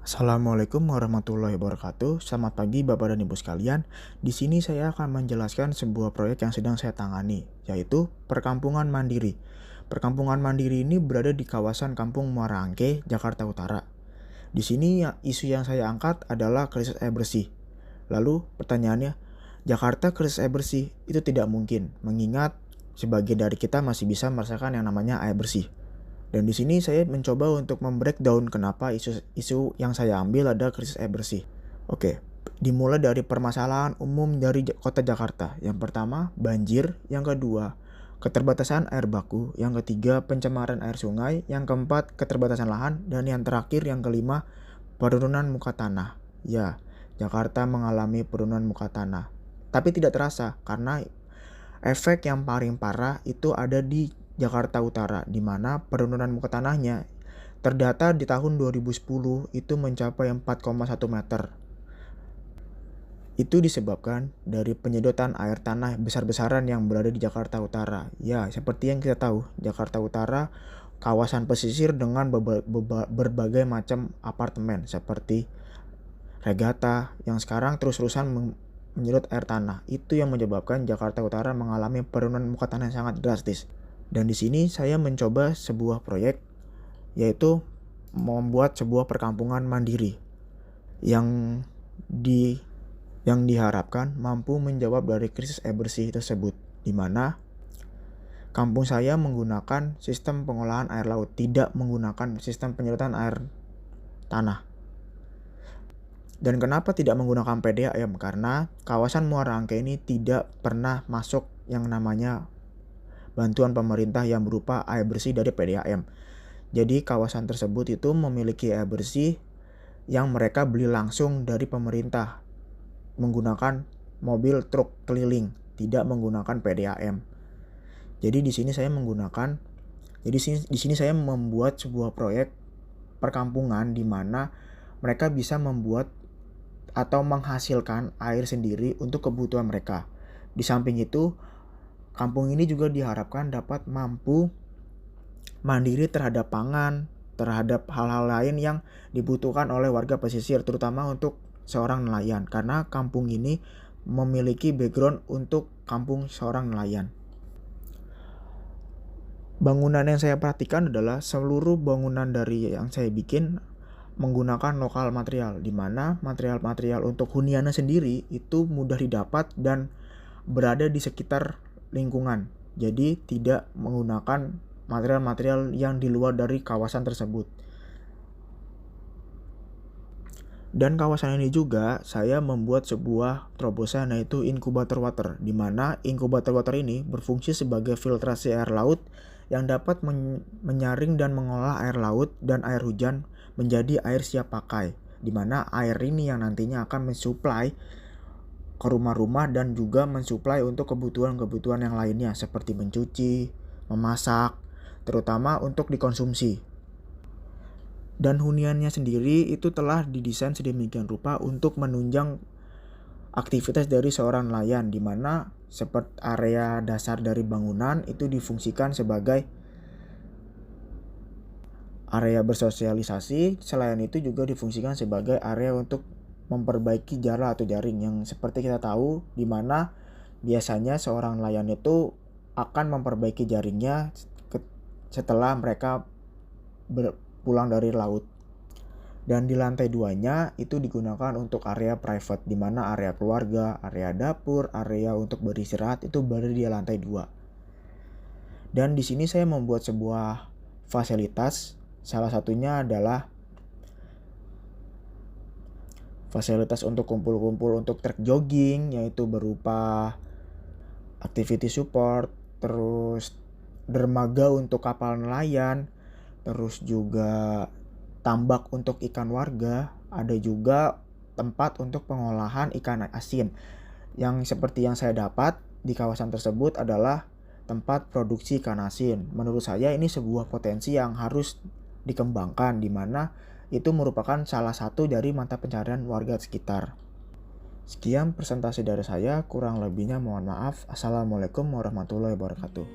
Assalamualaikum warahmatullahi wabarakatuh. Selamat pagi Bapak dan Ibu sekalian. Di sini saya akan menjelaskan sebuah proyek yang sedang saya tangani, yaitu perkampungan mandiri. Perkampungan mandiri ini berada di kawasan Kampung Muara Angke, Jakarta Utara. Di sini isu yang saya angkat adalah krisis air bersih. Lalu pertanyaannya, Jakarta krisis air bersih itu tidak mungkin, mengingat sebagian dari kita masih bisa merasakan yang namanya air bersih. Dan di sini saya mencoba untuk membreakdown kenapa isu yang saya ambil ada krisis air bersih. Oke, dimulai dari permasalahan umum dari kota Jakarta. Yang pertama, banjir. Yang kedua, keterbatasan air baku. Yang ketiga, pencemaran air sungai. Yang keempat, keterbatasan lahan. Dan yang terakhir, yang kelima, penurunan muka tanah. Ya, Jakarta mengalami penurunan muka tanah. Tapi tidak terasa karena efek yang paling parah itu ada di Jakarta Utara, di mana penurunan muka tanahnya terdata di tahun 2010 itu mencapai 4,1 meter. Itu disebabkan dari penyedotan air tanah besar-besaran yang berada di Jakarta Utara. Ya, seperti yang kita tahu, Jakarta Utara kawasan pesisir dengan berbagai macam apartemen seperti Regata yang sekarang terus-terusan menyedot air tanah. Itu yang menyebabkan Jakarta Utara mengalami penurunan muka tanah yang sangat drastis. Dan di sini saya mencoba sebuah proyek, yaitu membuat sebuah perkampungan mandiri yang diharapkan mampu menjawab dari krisis air bersih tersebut, di mana kampung saya menggunakan sistem pengolahan air laut, tidak menggunakan sistem penyedotan air tanah. Dan kenapa tidak menggunakan PDAM? Karena kawasan Muara Angke ini tidak pernah masuk yang namanya bantuan pemerintah yang berupa air bersih dari PDAM. Jadi kawasan tersebut itu memiliki air bersih yang mereka beli langsung dari pemerintah menggunakan mobil truk keliling, tidak menggunakan PDAM. Jadi di sini saya membuat sebuah proyek perkampungan di mana mereka bisa membuat atau menghasilkan air sendiri untuk kebutuhan mereka. Di samping itu, kampung ini juga diharapkan dapat mampu mandiri terhadap pangan, terhadap hal-hal lain yang dibutuhkan oleh warga pesisir, terutama untuk seorang nelayan. Karena kampung ini memiliki background untuk kampung seorang nelayan. Bangunan yang saya perhatikan adalah seluruh bangunan dari yang saya bikin menggunakan lokal material, di mana material-material untuk huniannya sendiri itu mudah didapat dan berada di sekitar lingkungan. Jadi tidak menggunakan material-material yang di luar dari kawasan tersebut. Dan kawasan ini juga saya membuat sebuah terobosan, yaitu inkubator water, di mana inkubator water ini berfungsi sebagai filtrasi air laut yang dapat menyaring dan mengolah air laut dan air hujan menjadi air siap pakai, di mana air ini yang nantinya akan mensuplai ke rumah-rumah dan juga mensuplai untuk kebutuhan-kebutuhan yang lainnya seperti mencuci, memasak, terutama untuk dikonsumsi. Dan huniannya sendiri itu telah didesain sedemikian rupa untuk menunjang aktivitas dari seorang nelayan, di mana seperti area dasar dari bangunan itu difungsikan sebagai area bersosialisasi. Selain itu juga difungsikan sebagai area untuk memperbaiki jala atau jaring yang seperti kita tahu, di mana biasanya seorang nelayan itu akan memperbaiki jaringnya setelah mereka pulang dari laut. Dan di lantai 2-nya itu digunakan untuk area private, di mana area keluarga, area dapur, area untuk beristirahat itu berada di lantai 2. Dan di sini saya membuat sebuah fasilitas. Salah satunya adalah fasilitas untuk kumpul-kumpul untuk trek jogging, yaitu berupa activity support, terus dermaga untuk kapal nelayan, terus juga tambak untuk ikan warga, ada juga tempat untuk pengolahan ikan asin. Yang seperti yang saya dapat di kawasan tersebut adalah tempat produksi ikan asin. Menurut saya ini sebuah potensi yang harus dikembangkan, di mana itu merupakan salah satu dari mata pencarian warga sekitar. Sekian presentasi dari saya, kurang lebihnya mohon maaf. Assalamualaikum warahmatullahi wabarakatuh.